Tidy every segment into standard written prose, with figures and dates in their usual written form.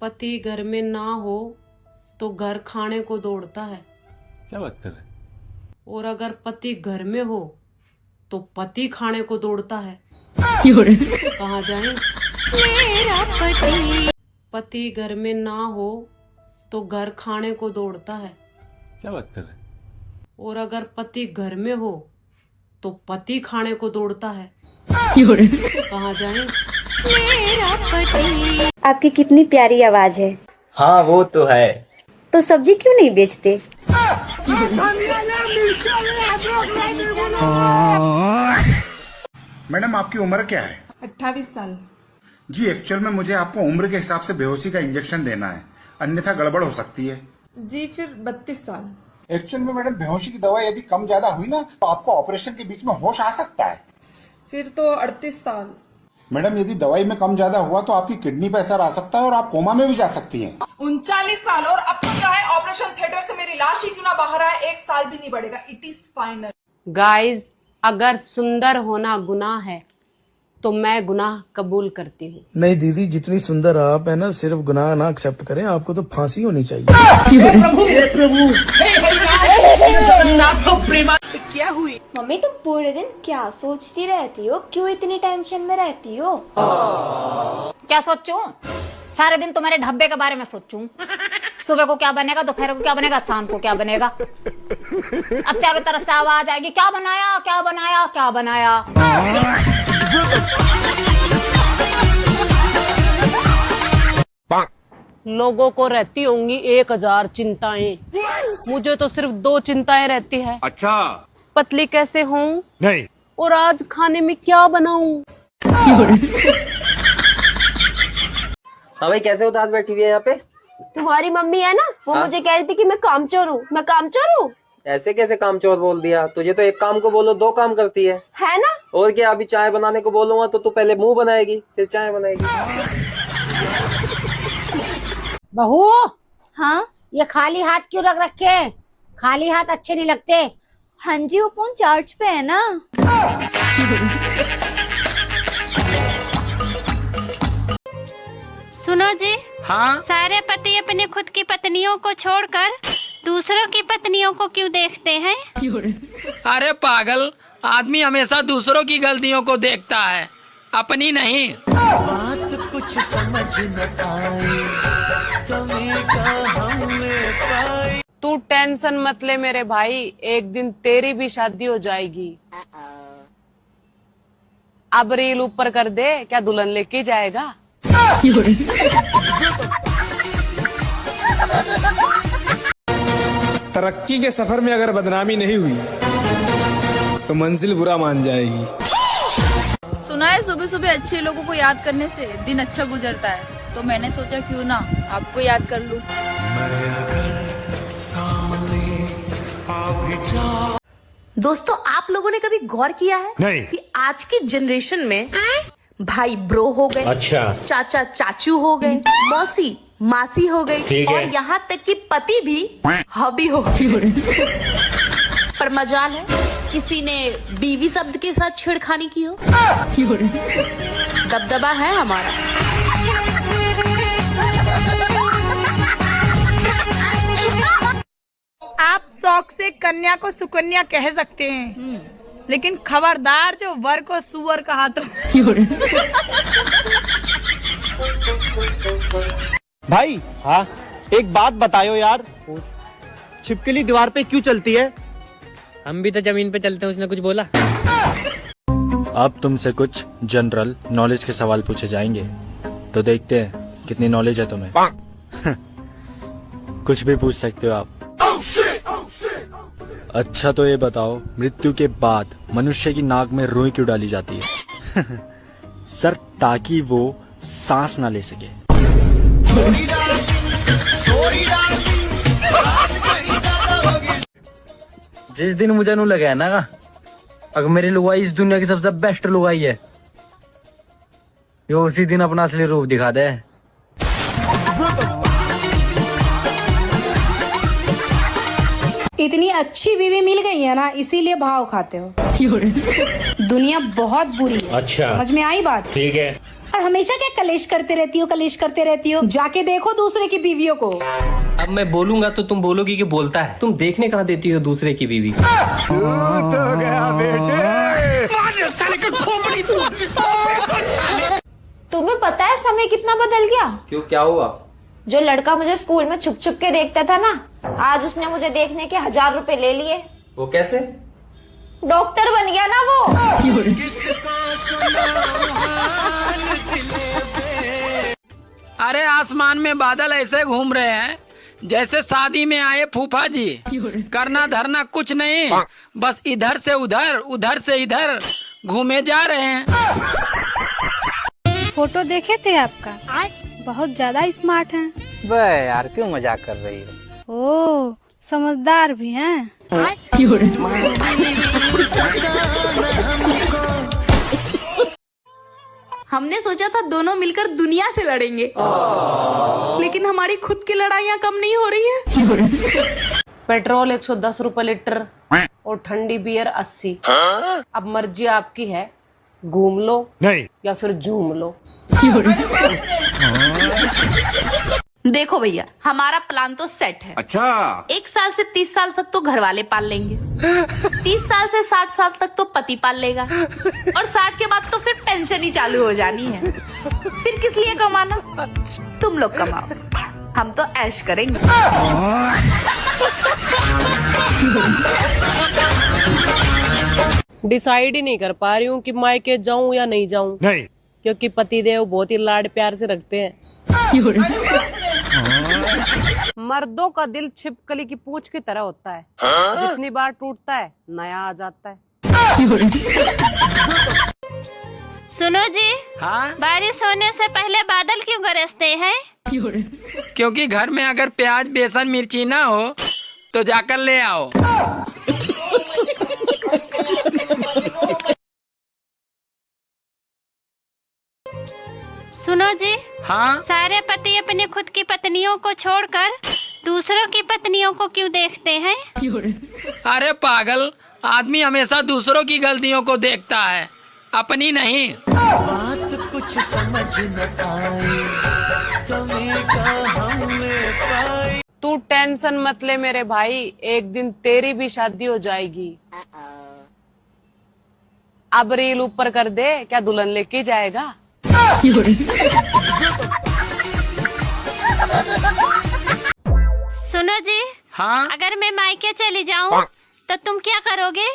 पति घर में ना हो तो घर खाने को दौड़ता है। क्या बात कर रहे हैं? और अगर पति घर में हो तो पति खाने को दौड़ता है। कहाँ जाए? पति घर में ना हो तो घर खाने को दौड़ता है। क्या बात कर रहे हैं? और अगर पति घर में हो तो पति खाने को दौड़ता है। कहाँ जाए? आपकी कितनी प्यारी आवाज है। हाँ वो तो है। तो सब्जी क्यों नहीं बेचते? मैडम आपकी उम्र क्या है? 28 साल। जी एक्चुअल में मुझे आपको उम्र के हिसाब से बेहोशी का इंजेक्शन देना है, अन्यथा गड़बड़ हो सकती है। जी फिर 32 साल। एक्चुअल में मैडम बेहोशी की दवा यदि कम ज्यादा हुई ना तो आपको ऑपरेशन के बीच में होश आ सकता है। फिर तो 38 साल। मैडम यदि दवाई में कम ज्यादा हुआ तो आपकी किडनी पे असर आ सकता है और आप कोमा में भी जा सकती हैं। 39 साल और अब तो चाहे ऑपरेशन थिएटर से मेरी लाश ही क्यों ना बाहर आए, 1 साल भी नहीं बढ़ेगा। It is final. गाइस, अगर सुंदर होना गुनाह है तो मैं गुनाह कबूल करती हूँ। नहीं दीदी, जितनी सुंदर आप है ना, सिर्फ गुनाह ना एक्सेप्ट करें, आपको तो फांसी होनी चाहिए। क्या हुई? मम्मी तुम पूरे दिन क्या सोचती रहती हो? क्यों इतनी टेंशन में रहती हो? क्या सोचूं? सारे दिन तुम्हारे ढब्बे के बारे में सोचूं। सुबह को क्या बनेगा, दोपहर को क्या बनेगा, शाम को क्या बनेगा। अब चारों तरफ से आवाज आएगी, क्या बनाया क्या बनाया क्या बनाया। लोगों को रहती होंगी 1000 चिंताएं, मुझे तो सिर्फ 2 चिंताएं रहती है। अच्छा, पतली कैसे हूँ नहीं, और आज खाने में क्या बनाऊं। हाँ भाई, कैसे उदास बैठी हुई है यहाँ पे? तुम्हारी मम्मी है ना, वो मुझे कह रही थी कि मैं कामचोर हूँ। मैं कामचोर हूँ? ऐसे कैसे कामचोर बोल दिया? तुझे तो एक काम को बोलो 2 काम करती है ना? और क्या? अभी चाय बनाने को बोलूंगा तो तू पहले मुंह बनाएगी फिर चाय बनाएगी। बहू, हाँ ये खाली हाथ क्यों रख रखे? खाली हाथ अच्छे नहीं लगते। हाँ जी, वो फोन चार्ज पे है ना। सुनो जी। हाँ, सारे पति अपने खुद की पत्नियों को छोड़कर दूसरों की पत्नियों को क्यों देखते हैं? अरे पागल, आदमी हमेशा दूसरों की गलतियों को देखता है, अपनी नहीं। बात कुछ समझ न पाई, कमी का हमने पाई। तू टेंशन मत ले मेरे भाई, एक दिन तेरी भी शादी हो जाएगी। अब रील ऊपर कर दे, क्या दुल्हन लेके जाएगा? तरक्की के सफर में अगर बदनामी नहीं हुई तो मंजिल बुरा मान जाएगी। सुना है सुबह सुबह अच्छे लोगों को याद करने से दिन अच्छा गुजरता है, तो मैंने सोचा क्यों ना आपको याद कर लूं। दोस्तों, आप लोगों ने कभी गौर किया है नहीं, कि आज की जनरेशन में भाई ब्रो हो गए, अच्छा, चाचा चाचू हो गए, मौसी मासी हो गई, और यहाँ तक कि पति भी हबी हो गई। पर मजाल है, किसी ने बीवी शब्द के साथ छेड़खानी की हो। दबदबा है हमारा। आप शौक से कन्या को सुकन्या कह सकते हैं, लेकिन खबरदार जो वर को सुअर कहा तो। भाई हाँ, एक बात बताओ यार, छिपकली दीवार पे क्यों चलती है? हम भी तो जमीन पे चलते हैं, उसने कुछ बोला? अब तुमसे कुछ जनरल नॉलेज के सवाल पूछे जाएंगे, तो देखते हैं कितनी नॉलेज है तुम्हें। कुछ भी पूछ सकते हो आप। अच्छा तो ये बताओ, मृत्यु के बाद मनुष्य की नाक में रुई क्यों डाली जाती है? सर, ताकि वो सांस ना ले सके। जिस दिन मुझे नू लगा है ना, अगर मेरी लुगाई इस दुनिया की सबसे बेस्ट लुगाई है, ये उसी दिन अपना असली रूप दिखा दे। इतनी अच्छी बीवी मिल गई है ना, इसीलिए भाव खाते हो। दुनिया बहुत बुरी है। अच्छा, समझ में आई बात? ठीक है। और और हमेशा क्या कलेश करते रहती हो, कलेश करते रहती हो? जाके देखो दूसरे की बीवियों को। अब मैं बोलूंगा तो तुम बोलोगी कि बोलता है। तुम देखने कहाँ देती हो दूसरे की बीवी को? तो गया बेटे। तुम्हें पता है समय कितना बदल गया? क्यों, क्या हुआ? जो लड़का मुझे स्कूल में छुप छुप के देखता था ना, आज उसने मुझे देखने के 1000 रुपए ले लिए। वो कैसे? डॉक्टर बन गया ना वो। अरे आसमान में बादल ऐसे घूम रहे हैं जैसे शादी में आए फूफा जी। करना धरना कुछ नहीं, बस इधर से उधर, उधर से इधर घूमे जा रहे हैं। फोटो देखे थे आपका, बहुत ज्यादा स्मार्ट हैं। बे यार, क्यों मजाक कर रही हो? ओह, समझदार भी हैं। हमने सोचा था दोनों मिलकर दुनिया से लड़ेंगे, लेकिन हमारी खुद की लड़ाइयाँ कम नहीं हो रही है। पेट्रोल 110 रुपए लीटर और ठंडी बियर 80। अब मर्जी आपकी है, घूम लो नहीं या फिर झूम लो। देखो भैया, हमारा प्लान तो सेट है। अच्छा। 1 साल से 30 साल तक तो घर वाले पाल लेंगे, 30 साल से 60 साल तक तो पति पाल लेगा, और 60 के बाद तो फिर पेंशन ही चालू हो जानी है। फिर किस लिए कमाना? तुम लोग कमाओ, हम तो ऐश करेंगे। डिसाइड ही नहीं कर पा रही हूँ कि मायके जाऊँ या नहीं जाऊँ, नहीं, क्योंकि पतिदेव बहुत ही लाड प्यार से रखते हैं। मर्दों का दिल छिपकली की पूंछ की तरह होता है, जितनी बार टूटता है नया आ जाता है। सुनो जी। हाँ? बारिश होने से पहले बादल क्यों गरजते हैं? क्योंकि घर में अगर प्याज बेसन मिर्ची ना हो तो जाकर ले आओ। सुनो जी। हाँ? सारे पति अपनी खुद की पत्नियों को छोड़कर दूसरों की पत्नियों को क्यों देखते हैं? अरे पागल, आदमी हमेशा दूसरों की गलतियों को देखता है, अपनी नहीं। बात कुछ समझ न आए, कमी का हमने पाई। तू टेंशन मत ले मेरे भाई, एक दिन तेरी भी शादी हो जाएगी। अब रील ऊपर कर दे, क्या दुल्हन लेके जाएगा? सुनो जी। हाँ? अगर मैं मायके चली जाऊँ तो तुम क्या करोगे?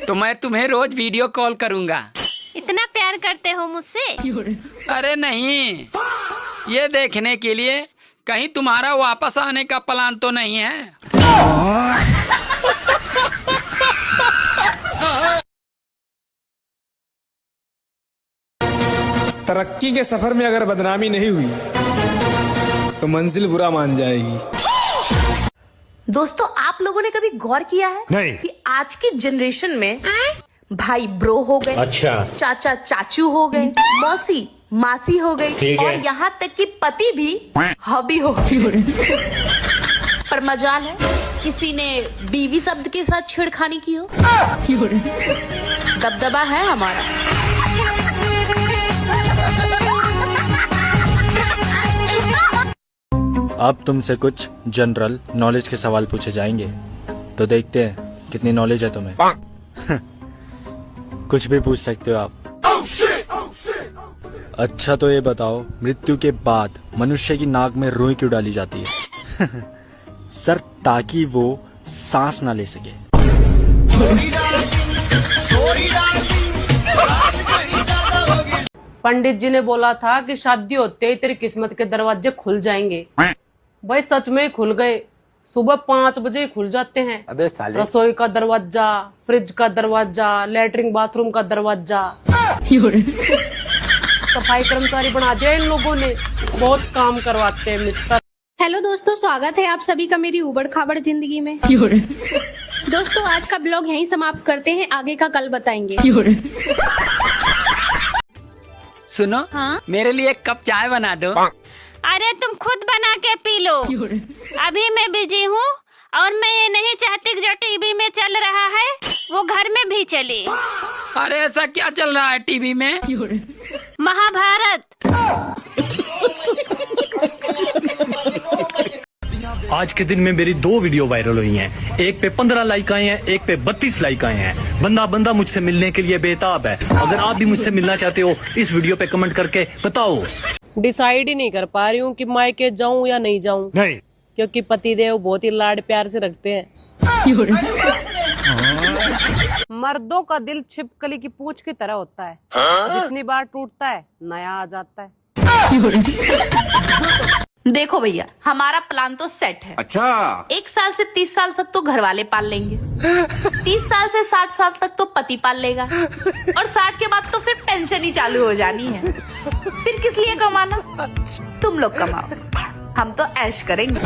तो मैं तुम्हें रोज वीडियो कॉल करूँगा। इतना प्यार करते हो मुझसे? अरे नहीं, ये देखने के लिए कहीं तुम्हारा वापस आने का प्लान तो नहीं है। तरक्की के सफर में अगर बदनामी नहीं हुई तो मंजिल बुरा मान जाएगी। दोस्तों, आप लोगों ने कभी गौर किया है नहीं कि आज की जनरेशन में भाई ब्रो हो गए, अच्छा, चाचा चाचू हो गए, मौसी मासी हो गई, और यहाँ तक कि पति भी हॉबी हो गई। पर मजाल है किसी ने बीवी शब्द के साथ छेड़खानी की हो। दबदबा है हमारा। अब तुमसे कुछ जनरल नॉलेज के सवाल पूछे जाएंगे, तो देखते हैं कितनी नॉलेज है तुम्हें। कुछ भी पूछ सकते हो आप। अच्छा तो ये बताओ, मृत्यु के बाद मनुष्य की नाक में रुई क्यों डाली जाती है? सर, ताकि वो सांस ना ले सके। पंडित जी ने बोला था कि शादी होते ही तेरी किस्मत के दरवाजे खुल जाएंगे। भाई सच में खुल गए। सुबह 5 बजे खुल जाते हैं। अबे साले। रसोई का दरवाजा, फ्रिज का दरवाजा, लैट्रिन बाथरूम का दरवाजा। सफाई कर्मचारी बना दिया इन लोगों ने, बहुत काम करवाते हैं मिस्टर। हेलो दोस्तों, स्वागत है आप सभी का मेरी उबड़ खाबड़ जिंदगी में। दोस्तों, आज का ब्लॉग यहीं समाप्त करते हैं, आगे का कल बताएंगे। सुनो, हाँ? मेरे लिए एक कप चाय बना दो। अरे तुम खुद बना के पी लो, अभी मैं बिजी हूँ और मैं ये नहीं चाहती जो टीवी में चल रहा है वो घर में भी चले। अरे ऐसा क्या चल रहा है टीवी में? महाभारत। आज के दिन में मेरी 2 वीडियो वायरल हुई हैं। एक पे 15 लाइक आए हैं, एक पे 32 लाइक आए हैं। बंदा मुझसे मिलने के लिए बेताब है। अगर आप भी मुझसे मिलना चाहते हो इस वीडियो पे कमेंट करके बताओ। डिसाइड ही नहीं कर पा रही हूँ कि मायके जाऊँ या नहीं जाऊँ, नहीं, क्योंकि पतिदेव बहुत ही लाड प्यार से रखते हैं। मर्दों का दिल छिपकली की पूंछ की तरह होता है, जितनी बार टूटता है नया आ जाता है। देखो भैया, हमारा प्लान तो सेट है। अच्छा। 1 साल से 30 साल तक तो घर वाले पाल लेंगे, 30 साल से 60 साल तक तो पति पाल लेगा, और 60 के बाद तो फिर पेंशन ही चालू हो जानी है। फिर किस लिए कमाना? तुम लोग कमाओ, हम तो ऐश करेंगे।